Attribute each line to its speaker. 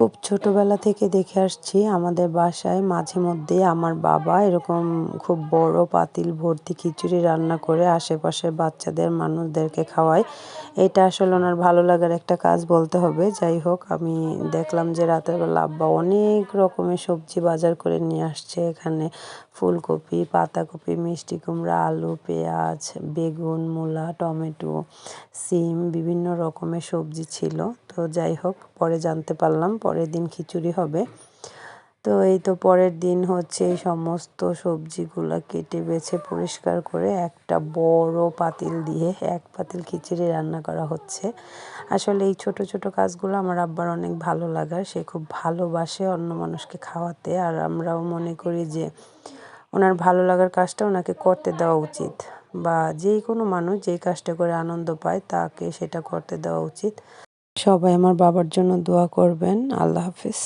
Speaker 1: খুব ছোটবেলা থেকে দেখে আসছি আমাদের বাসায় মাঝে মধ্যে আমার বাবা এরকম খুব বড় পাতিল ভর্তি খিচুড়ি রান্না করে আশেপাশের বাচ্চাদের মানুষদেরকে খাওয়ায়। এটা আসলে ওনার ভালো লাগার একটা কাজ বলতে হবে। যাই হোক, আমি দেখলাম যে রাতের বেলা আব্বা অনেক রকমের সবজি বাজার করে নিয়ে আসছে। এখানে ফুলকপি, পাতাকপি, মিষ্টি কুমড়া, আলু, পেঁয়াজ, বেগুন, মূলা, টমেটো, সিম, বিভিন্ন রকমের সবজি ছিল। তো যাই হোক, পরে জানতে পারলাম পরের দিন খিচুড়ি হবে। তো এই তো পরের দিন হচ্ছে এই সমস্ত সবজিগুলা কেটে বেছে পরিষ্কার করে একটা বড় পাতিল দিয়ে এক পাতিল খিচুড়ি রান্না করা হচ্ছে। আসলে এই ছোট ছোট কাজগুলো আমার আব্বার অনেক ভালো লাগার। সে খুব ভালোবাসে অন্য মানুষকে খাওয়াতে, আর আমরাও মনে করি যে ওনার ভালো লাগার কাজটা ওনাকে করতে দেওয়া উচিত, বা যেই কোনো মানুষ যেই কাজটা করে আনন্দ পায় তাকে সেটা করতে দেওয়া উচিত। সবাই আমার বাবার জন্য দোয়া করবেন। আল্লাহ হাফেজ।